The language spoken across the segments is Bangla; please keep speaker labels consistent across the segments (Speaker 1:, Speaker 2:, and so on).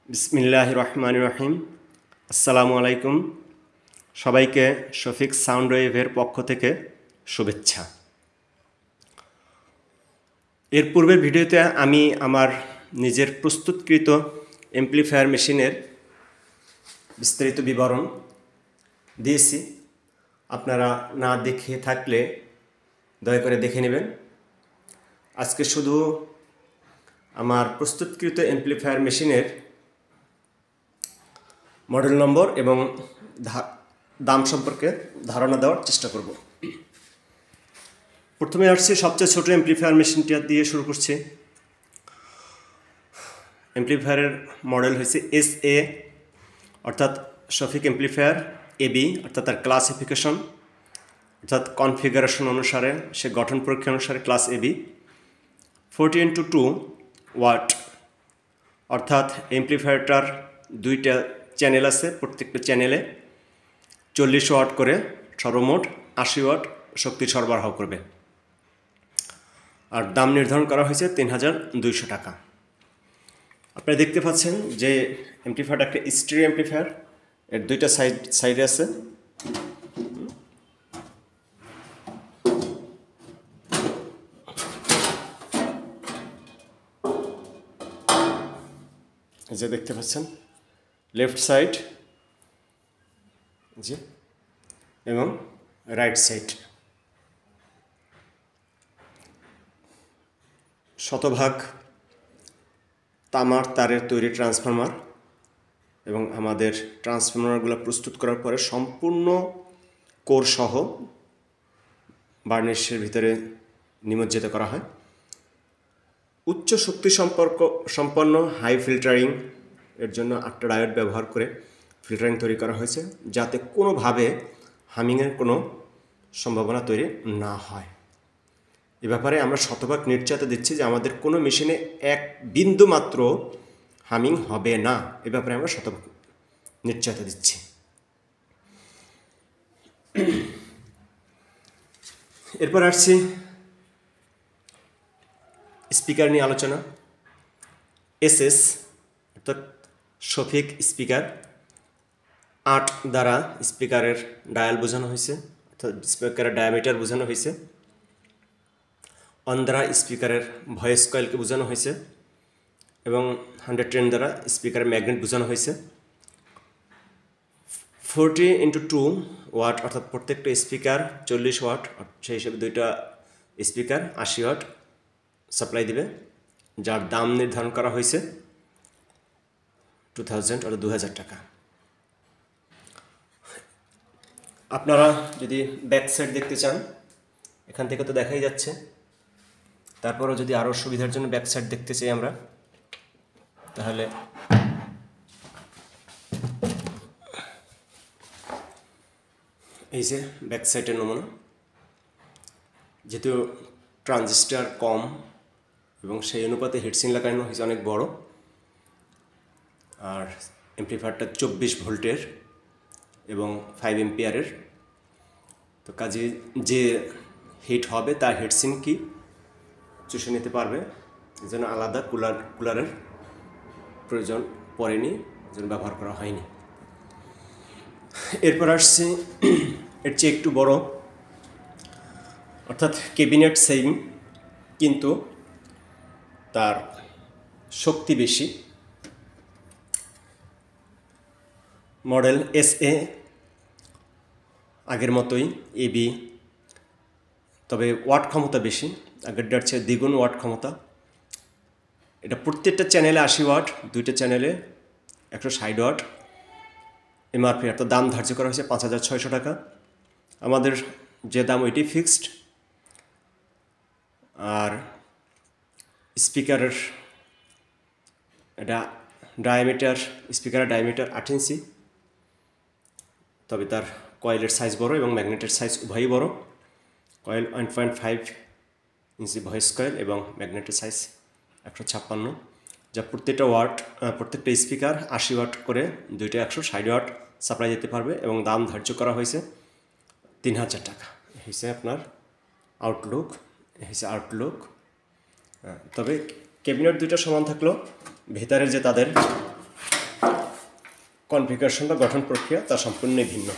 Speaker 1: বিসমিল্লাহির রহমানির রহিম। আসসালামু আলাইকুম। সবাইকে শফিক সাউন্ড ওয়েভের পক্ষ থেকে শুভেচ্ছা। এর পূর্বের ভিডিওতে আমি আমার নিজের প্রস্তুতকৃত অ্যাম্প্লিফায়ার মেশিনের বিস্তারিত বিবরণ দিয়েছি। আপনারা না দেখে থাকলে দয়া করে দেখে নেবেন। আজকে শুধু আমার প্রস্তুতকৃত অ্যাম্প্লিফায়ার মেশিনের মডেল নম্বর এবং দাম সম্পর্কে ধারণা দেওয়ার চেষ্টা করব। প্রথমে আসছি সবচেয়ে ছোট অ্যাম্প্লিফায়ার মেশিনটি দিয়ে শুরু করছি। অ্যাম্প্লিফায়ারের মডেল হয়েছে SA, অর্থাৎ শফিক অ্যাম্প্লিফায়ার AB, অর্থাৎ তার ক্লাসিফিকেশন অর্থাৎ কনফিগারেশন অনুসারে সে গঠন পরীক্ষা অনুসারে ক্লাস AB। 40x2 ওয়াট, অর্থাৎ অ্যাম্প্লিফায়ারটার দুইটা চ্যানেল আছে, প্রত্যেকটা চ্যানেলে 40 ওয়াট করে সর্বমোট 80 ওয়াট শক্তি সরবরাহ করবে। আর দাম নির্ধারণ করা হয়েছে 3200 টাকা। আপনারা দেখতে পাচ্ছেন যে অ্যাম্প্লিফায়ারটা একটা স্টিরিও অ্যাম্প্লিফায়ার, এর দুইটা সাইডে আছে। এই যে দেখতে পাচ্ছেন লেফট সাইড জি এবং রাইট সাইড। শতভাগ তামার তারের তৈরি ট্রান্সফরমার, এবং আমাদের ট্রান্সফরমারগুলো প্রস্তুত করার পরে সম্পূর্ণ কোর সহ বার্নিশের ভিতরে নিমজ্জিত করা হয়। উচ্চ শক্তি সম্পন্ন হাই ফিল্টারিং এর জন্য 8টা ডায়োড ব্যবহার করে ফিল্টারিং তৈরি করা হয়েছে, যাতে কোনোভাবে হামিংয়ের কোনো সম্ভাবনা তৈরি না হয়। এ ব্যাপারে আমরা শতভাগ নিশ্চয়তা দিচ্ছি যে আমাদের কোনো মেশিনে এক বিন্দু মাত্র হামিং হবে না। এ ব্যাপারে আমরা শতভাগ নিশ্চয়তা দিচ্ছি। এরপর আসছি স্পিকার নিয়ে আলোচনা। SS অর্থাৎ শফিক স্পিকার 8 দ্বারা স্পিকারের ডায়াল বোঝানো হয়েছে, অর্থাৎ স্পিকারের ডায়ামিটার বোঝানো হয়েছে। 1 দ্বারা স্পিকারের ভয়েস কয়েলকে বোঝানো হয়েছে এবং 110 দ্বারা স্পিকারের ম্যাগনেট বোঝানো হয়েছে। 40x2 ওয়াট, অর্থাৎ প্রত্যেকটা স্পিকার 40 ওয়াট, সেই হিসেবে দুইটা স্পিকার 80 ওয়াট সাপ্লাই দিবে, যার দাম নির্ধারণ করা হয়েছে 2000 অর্থাৎ 2000 টাকা। আপনারা যদি ব্যাক সাইড দেখতে চান, এখান থেকে তো দেখাই যাচ্ছে, তারপরও যদি আরও সুবিধার জন্য ব্যাক সাইড দেখতে চাই আমরা, তাহলে এই যে ব্যাক সাইডের নমুনা। যেহেতু ট্রানজিস্টার কম এবং সেই অনুপাতে হিটসিং লাগানো হয়েছে অনেক বড়, আর অ্যাম্প্লিফায়ারটা 24 ভোল্টের এবং 5 এম্পিয়ারের, তো কাজে যে হিট হবে তার হিটসিং কি চুষে নিতে পারবে, এই জন্য আলাদা কুলারের প্রয়োজন পড়েনি, এই জন্য ব্যবহার করা হয়নি। এরপর আসছে এর চেয়ে একটু বড়, অর্থাৎ ক্যাবিনেট সেম কিন্তু তার শক্তি বেশি, মডেল SA, আগের মতোই AB, তবে ওয়াট ক্ষমতা বেশি, আগেরটার চেয়ে দ্বিগুণ ওয়াট ক্ষমতা। এটা প্রত্যেকটা চ্যানেলে 80 ওয়াট, দুইটা চ্যানেলে 160 ওয়াট। MRP অর্থাৎ দাম ধার্য করা হয়েছে 5600 টাকা। আমাদের যে দাম ওইটি ফিক্সড। আর স্পিকারের এটা স্পিকারের ডায়ামিটার 8 ইঞ্চি, তবে তার কয়েলের সাইজ বড় এবং ম্যাগনেটের সাইজ উভয়ই বড়। কয়েল 1.5 ইঞ্চি ভয়েস কয়েল এবং ম্যাগনেটের সাইজ 156, যা প্রত্যেকটা স্পিকার 80 ওয়াট করে, দুইটা 160 ওয়াট সাপ্লাই দিতে পারবে, এবং দাম ধার্য করা হয়েছে 3000 টাকা। হয়েছে আপনার আউটলুক। তবে ক্যাবিনেট দুইটা সমান থাকলেও ভেতরে যে তাদের কনফিগারেশন বা গঠন প্রক্রিয়া তা সম্পূর্ণই ভিন্ন,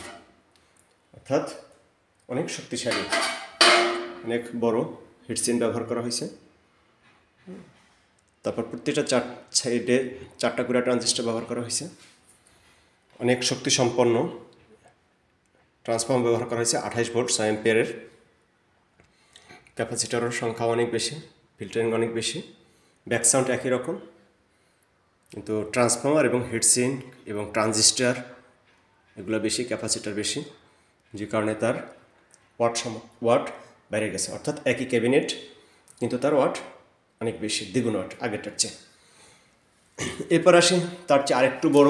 Speaker 1: অর্থাৎ অনেক শক্তিশালী, অনেক বড় হিটসিন ব্যবহার করা হয়েছে। তারপর প্রত্যেকটা সাইডে 4টা করে ট্রানজিস্টর ব্যবহার করা হয়েছে। অনেক শক্তি সম্পন্ন ট্রান্সফর্মার ব্যবহার করা হয়েছে, 28 ভোল্ট 6 অ্যাম্পিয়ারের। ক্যাপাসিটরের সংখ্যা অনেক বেশি, ফিল্টারিং অনেক বেশি, ব্যাক সাউন্ড একই রকম, কিন্তু ট্রান্সফর্মার এবং হিটসিন এবং ট্রানজিস্টার এগুলো বেশি, ক্যাপাসিটার বেশি, যে কারণে তার ওয়াট বেড়ে গেছে। অর্থাৎ একই ক্যাবিনেট কিন্তু তার ওয়াট অনেক বেশি, দ্বিগুণ ওয়াট আগেরটার চেয়ে। এরপর আসি তার চেয়ে আরেকটু বড়,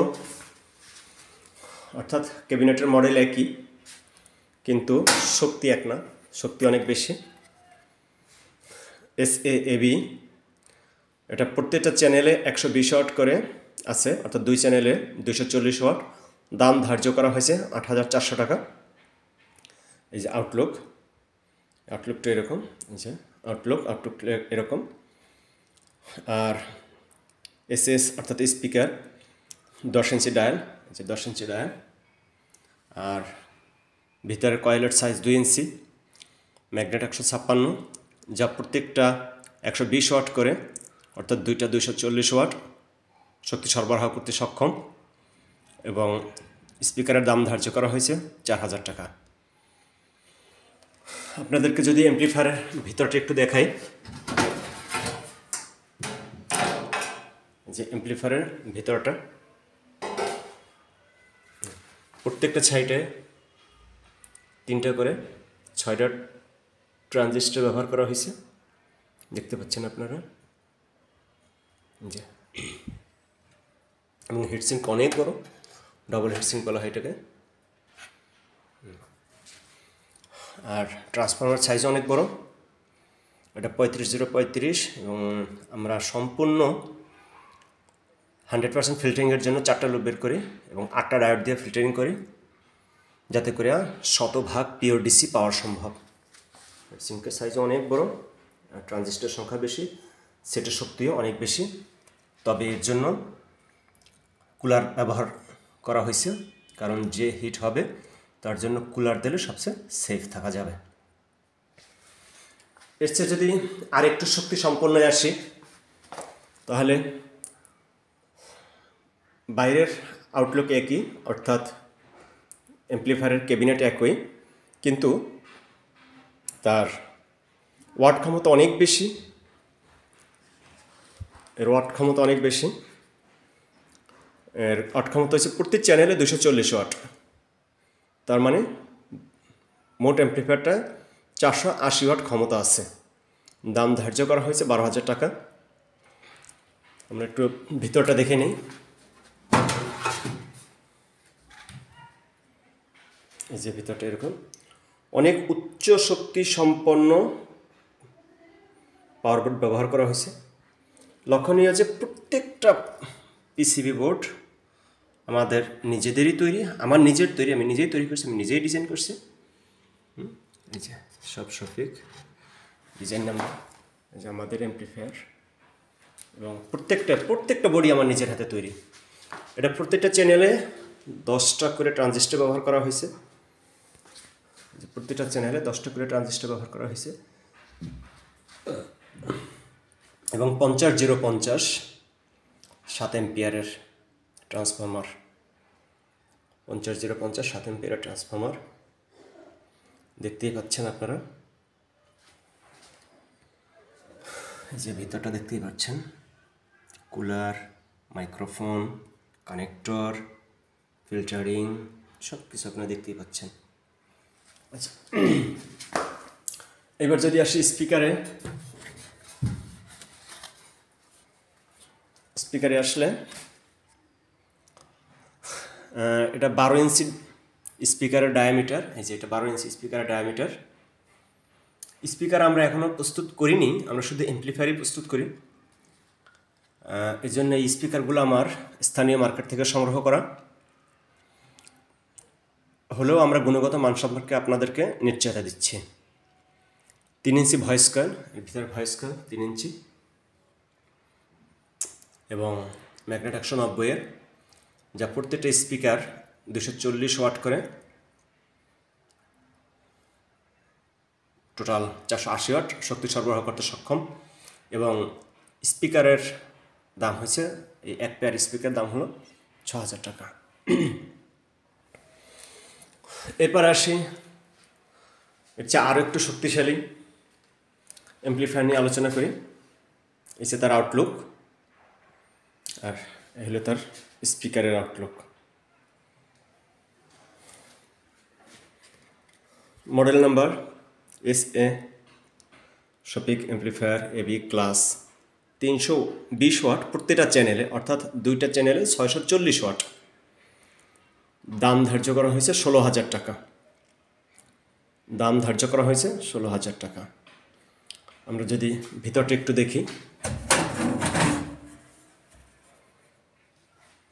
Speaker 1: অর্থাৎ ক্যাবিনেটের মডেল একই কিন্তু শক্তি এক না, শক্তি অনেক বেশি। SAAB, এটা প্রত্যেকটা চ্যানেলে 120 ওয়াট করে আছে, অর্থাৎ 2 চ্যানেলে 240 ওয়াট। দাম ধার্য করা হয়েছে 8,400 টাকা। এই যে আউটলুকটা এরকম, এই যে আউটলুক এরকম। আর SS অর্থাৎ স্পিকার 10 ইঞ্চি ডায়াল, এই যে 10 ইঞ্চি ডায়াল। আর ভিতরের কয়েলের সাইজ 2 ইঞ্চি, ম্যাগনেট 156, যা প্রত্যেকটা 120 ওয়াট করে, অর্থাৎ দুইটা 240 ওয়াট শক্তি সরবরাহ করতে সক্ষম। এবং স্পিকারের দাম ধার্য করা হয়েছে 4,000 টাকা। আপনাদেরকে যদি অ্যাম্প্লিফায়ারের ভিতরটা একটু দেখাই, যে অ্যাম্প্লিফায়ারের ভিতরটা প্রত্যেকটা সাইডে 3টা করে 6টা ট্রানজিস্টর ব্যবহার করা হয়েছে, দেখতে পাচ্ছেন আপনারা। যে এবং হিটসিঙ্ক অনেক বড়, ডবল হিটসিঙ্ক বলা হয় এটাকে। আর ট্রান্সফর্মার সাইজ অনেক বড়, এটা 35-035। এবং আমরা সম্পূর্ণ 100% ফিল্টারিংয়ের জন্য 4টা লুপ বের করি এবং 8টা ডায়োড দিয়ে ফিল্টারিং করি, যাতে করে 100% পিওর ডিসি পাওয়া সম্ভব। সিঙ্কের সাইজও অনেক বড়, ট্রানজিস্টর সংখ্যা বেশি, সেটের শক্তিও অনেক বেশি। তবে এর জন্য কুলার ব্যবহার করা হয়েছে, কারণ যে হিট হবে তার জন্য কুলার দিলে সবচেয়ে সেফ থাকা যাবে। এর চেয়ে যদি আরেকটু শক্তি সম্পন্ন আসি, তাহলে বাইরের আউটলুক একই, অর্থাৎ অ্যাম্প্লিফায়ারের ক্যাবিনেট একই, কিন্তু তার ওয়াট ক্ষমতা অনেক বেশি। এর ওয়াট ক্ষমতা হচ্ছে প্রত্যেক চ্যানেলে 240 ওয়াট। তার মানে মোট অ্যাম্প্লিফায়ারটা 480 ওয়াট ক্ষমতা আছে। দাম ধার্য করা হয়েছে 12,000 টাকা। আমরা একটু ভিতরটা দেখে নিই। এই যে ভিতরটা এরকম, অনেক উচ্চ শক্তি সম্পন্ন পাওয়ার বোর্ড ব্যবহার করা হয়েছে। লক্ষণীয় যে প্রত্যেকটা পিসিবি বোর্ড আমাদের নিজেদেরই তৈরি, আমার নিজের তৈরি, আমি নিজেই তৈরি করছি, আমি নিজেই ডিজাইন করছি। এই যে সব শফিক ডিজাইন নাম্বার, এই যে আমাদের অ্যাম্প্লিফায়ার, এবং প্রত্যেকটা বডি আমার নিজের হাতে তৈরি। এটা প্রত্যেকটা চ্যানেলে 10টা করে ট্রানজিস্টর ব্যবহার করা হয়েছে। প্রত্যেকটা চ্যানেলে 10টা করে ট্রানজিস্টর ব্যবহার করা হয়েছে। এবং 50-050 7 অ্যাম্পিয়ারের ট্রান্সফর্মার, 50-050 7 অ্যাম্পিয়ারের ট্রান্সফর্মার দেখতেই পাচ্ছেন আপনারা। এই যে ভিতরটা দেখতেই পাচ্ছেন, কুলার, মাইক্রোফোন, কানেক্টর, ফিল্টারিং, সব কিছু আপনারা দেখতেই পাচ্ছেন। আচ্ছা, এবার যদি আসি স্পিকারে আসলে এটা 12 ইঞ্চি স্পিকারের ডায়ামিটার। এই যে এটা 12 ইঞ্চি স্পিকারের ডায়ামিটার। স্পিকার আমরা এখনও প্রস্তুত করিনি, আমরা শুধু অ্যাম্প্লিফায়ারই প্রস্তুত করি। এই জন্য এই স্পিকারগুলো আমার স্থানীয় মার্কেট থেকে সংগ্রহ করা হলেও আমরা গুণগত মান সম্পর্কে আপনাদেরকে নিশ্চয়তা দিচ্ছি। 3 ইঞ্চি ভয়েস কয়েল, এর ভিতরে ভয়েস কয়েল 3 ইঞ্চি, এবং ম্যাগনেট 190-এর যা প্রত্যেকটা স্পিকার 240 ওয়াট করে, টোটাল 480 ওয়াট শক্তি সরবরাহ করতে সক্ষম। এবং স্পিকারের দাম হচ্ছে, এই এক পেয়ার স্পিকার দাম হলো 6000 টাকা। এরপর আসি এর চেয়ে আরও একটু শক্তিশালী অ্যাম্প্লিফায়ার নিয়ে আলোচনা করি। এই যে তার আউটলুক, আর এই হলো তার স্পিকারের আউটলুক। মডেল নাম্বার SA শফিক অ্যাম্প্লিফায়ার AB ক্লাস 320 ওয়াট প্রত্যেকটা চ্যানেলে, অর্থাৎ দুইটা চ্যানেলে 640 ওয়াট। দাম ধার্য করা হয়েছে 16000 টাকা। দাম ধার্য করা হয়েছে 16000 টাকা। আমরা যদি ভিতরটা একটু দেখি,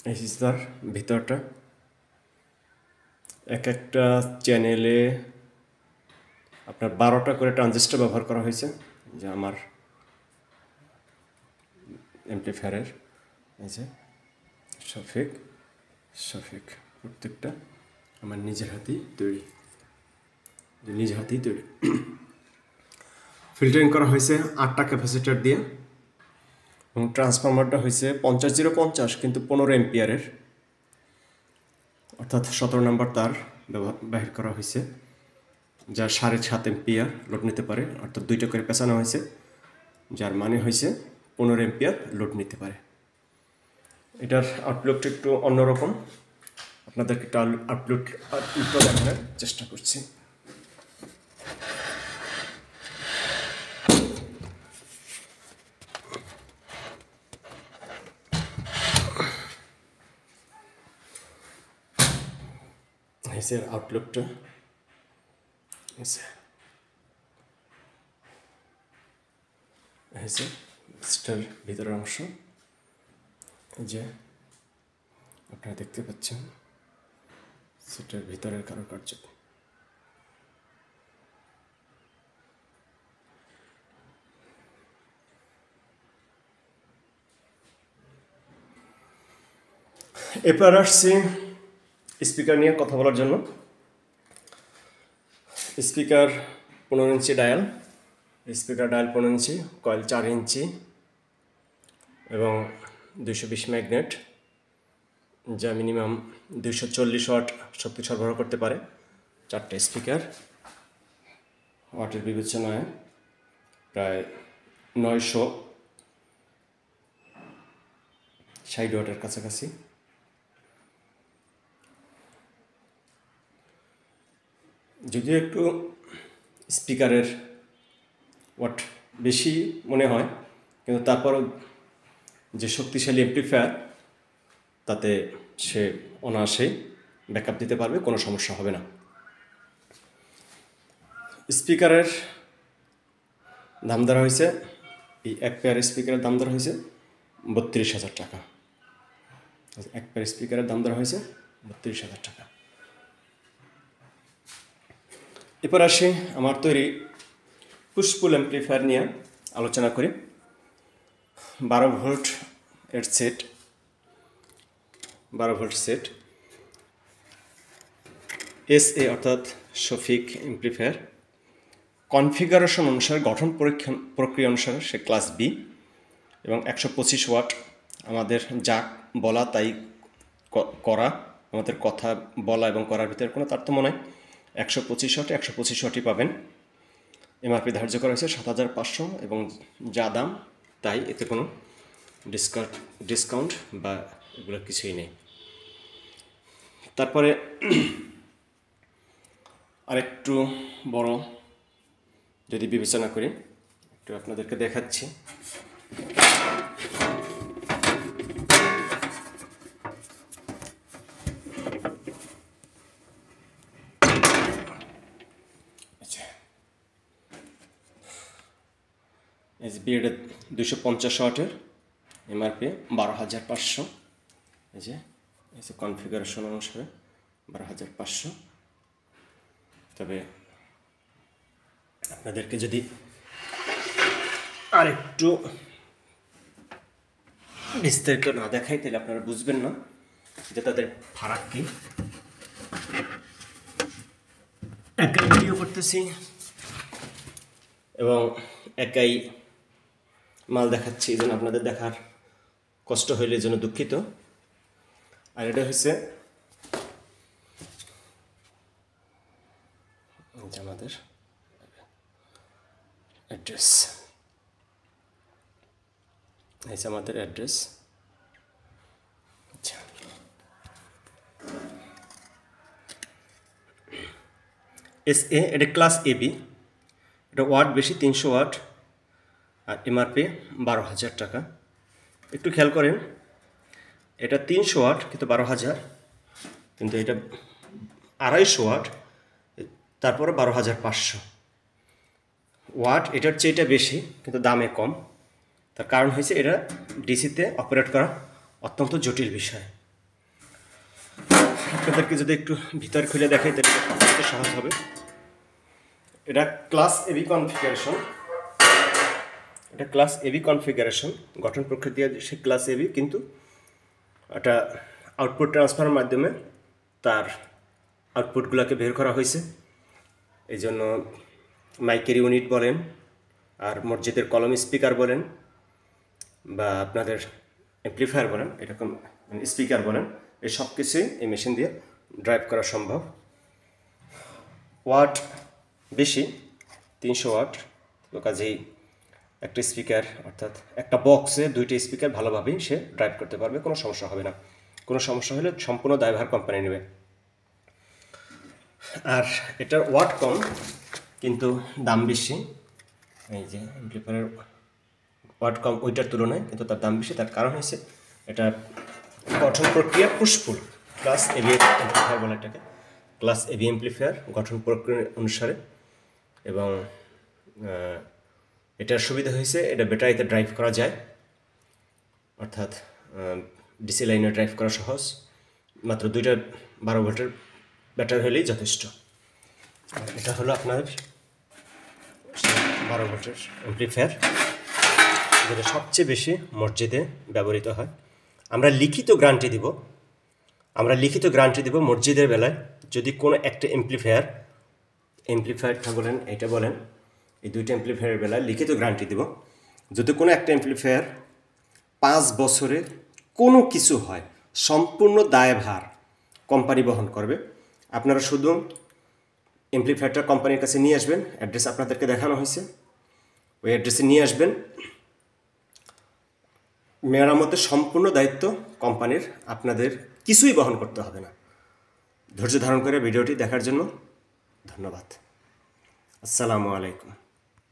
Speaker 1: এই তার ভিতরটা। এক একটা চ্যানেলে আপনার 12টা করে ট্রানজিস্টর ব্যবহার করা হয়েছে, যা আমার অ্যাম্প্লিফায়ারের। এই যে শফিক প্রত্যেকটা আমার নিজের হাতেই তৈরি। ফিল্টারিং করা হয়েছে 8টা ক্যাপাসিটার দিয়ে, এবং ট্রান্সফরমারটা হয়েছে 50050, কিন্তু 15 এম্পিয়ারের, অর্থাৎ 17 নম্বর তার বাহির করা হয়েছে, যা 7.5 এম্পিয়ার লোড নিতে পারে। অর্থাৎ 2টা করে পেঁচানো হয়েছে, যার মানে হয়েছে 15 এম্পিয়ার লোড নিতে পারে। এটার আউটলুকটা একটু অন্যরকম, আপনাদেরকে একটা আউটলুকটা দেখানোর চেষ্টা করছি। এর আউটলুকটা সেটার ভিতরের অংশ, যে আপনারা দেখতে পাচ্ছেন সেটার ভিতরের কারুকার্য। এরপর আসছি স্পিকার নিয়ে কথা বলার জন্য। স্পিকার 15 ইঞ্চি ডায়াল, স্পিকার ডায়াল 15 ইঞ্চি, কয়েল 4 ইঞ্চি এবং 220 ম্যাগনেট, যা মিনিমাম 240 ওয়াট শক্তি সরবরাহ করতে পারে। 4টা স্পিকার, ওয়াটের বিবেচনায় প্রায় 960 ওয়াটের কাছাকাছি। যদিও একটু স্পিকারের ওয়াট বেশি মনে হয়, কিন্তু তারপরও যে শক্তিশালী অ্যাম্প্লিফায়ার, তাতে সে অনায়াসেই ব্যাকআপ দিতে পারবে, কোনো সমস্যা হবে না। স্পিকারের দাম ধরা হয়েছে, এই এক পেয়ার স্পিকারের দাম ধরা হয়েছে 32000 টাকা। এক পেয়ার স্পিকারের দাম ধরা হয়েছে 32000 টাকা। এরপর আসি আমার তৈরি পুশ-পুল অ্যাম্প্লিফায়ার নিয়ে আলোচনা করি। 12 ভোল্ট এর সেট, 12 ভোল্ট সেট SA অর্থাৎ শফিক অ্যাম্প্লিফায়ার। কনফিগারেশন অনুসারে, গঠন প্রক্রিয়া অনুসারে সে ক্লাস B, এবং 125 ওয়াট। আমাদের যা বলা তাই করা, আমাদের কথা বলা এবং করার ভিতরে কোনো তারতম্য নয়। 125 ওয়াটে 125 ওয়াটই পাবেন। MRP ধার্য করা হয়েছে 7500, এবং যা দাম তাই, এতে কোনো ডিসকাউন্ট বা এগুলো কিছুই নেই। তারপরে আরেকটু বড় যদি বিবেচনা করি, একটু আপনাদেরকে দেখাচ্ছি। SBA 250 ওয়াটের, MRP 12500। এই যে কনফিগারেশন অনুসারে 12500। তবে আপনাদেরকে যদি আরেকটু বিস্তারিত না দেখাই, তাহলে আপনারা বুঝবেন না। যে তাদের ফারাক কি। একাই ভিডিও করতেছি এবং একাই মাল দেখাচ্ছি, এই জন্য আপনাদের দেখার কষ্ট হইলে এই জন্য দুঃখিত। আর এটা হচ্ছে আমাদের অ্যাড্রেস, এই আমাদের অ্যাড্রেস। আচ্ছা, SA এটা ক্লাস AB, এটা ওয়াট বেশি 300 ওয়াট, আর MRP 12,000 টাকা। একটু খেয়াল করেন, এটা 300 ওয়াট কিন্তু 12,000, কিন্তু এটা 250 ওয়াট তারপরে 12,500 ওয়াট। এটার চেয়ে এটা বেশি কিন্তু দামে কম। তার কারণ হয়েছে এটা ডিসিতে অপারেট করা অত্যন্ত জটিল বিষয়। আপনাদেরকে যদি একটু ভিতর খুলে দেখাই তাহলে সহজ হবে। এটা ক্লাস AB কনফিগারেশন, এটা ক্লাস AB কনফিগারেশন গঠন প্রকৃতি সে ক্লাস AB, কিন্তু এটা আউটপুট ট্রান্সফারের মাধ্যমে তার আউটপুটগুলোকে বের করা হয়েছে। এই জন্য মাইকের ইউনিট বলেন, আর মসজিদের কলম স্পিকার বলেন, বা আপনাদের অ্যাম্প্লিফায়ার বলেন, এরকম স্পিকার বলেন, এই সব কিছুই এই মেশিন দিয়ে ড্রাইভ করা সম্ভব। ওয়াট বেশি 300 ওয়াট, তো কাজেই একটা স্পিকার অর্থাৎ একটা বক্সে 2টি স্পিকার ভালোভাবেই সে ড্রাইভ করতে পারবে, কোনো সমস্যা হবে না। কোনো সমস্যা হলে সম্পূর্ণ দায়ভার কোম্পানি নেবে। আর এটার ওয়াট কম কিন্তু দাম বেশি। এই যে অ্যাম্প্লিফায়ারের ওয়াট কম ওইটার তুলনায়, কিন্তু তার দাম বেশি। তার কারণ হচ্ছে এটা গঠন প্রক্রিয়া পুশপুল, ক্লাস AB অ্যাম্প্লিফায়ার বলে এটাকে, ক্লাস AB অ্যাম্প্লিফায়ার গঠন প্রক্রিয়া অনুসারে। এবং এটার সুবিধা হয়েছে এটা ব্যাটারিতে ড্রাইভ করা যায়, অর্থাৎ ডিসি লাইনে ড্রাইভ করা সহজ। মাত্র 2টা 12 ভোল্টের ব্যাটারি হলেই যথেষ্ট। এটা হলো আপনার 12 ভোল্টের অ্যাম্প্লিফায়ার, যেটা সবচেয়ে বেশি মসজিদে ব্যবহৃত হয়। আমরা লিখিত গ্যারান্টি দিব মসজিদের বেলায়। যদি কোনো একটা অ্যাম্প্লিফায়ারটা বলেন, এটা বলেন, এই 2টা অ্যাম্প্লিফায়ারের বেলায় লিখিত গ্যারান্টি দিব। যদি কোনো একটা অ্যাম্প্লিফায়ার 5 বছরে কোনো কিছু হয়, সম্পূর্ণ দায়ভার কোম্পানি বহন করবে। আপনারা শুধু অ্যাম্প্লিফায়ারটা কোম্পানির কাছে নিয়ে আসবেন, অ্যাড্রেস আপনাদেরকে দেখানো হয়েছে, ওই অ্যাড্রেসে নিয়ে আসবেন। মেরামতের সম্পূর্ণ দায়িত্ব কোম্পানির, আপনাদের কিছুই বহন করতে হবে না। ধৈর্য ধারণ করে ভিডিওটি দেখার জন্য ধন্যবাদ। আসসালামু আলাইকুম।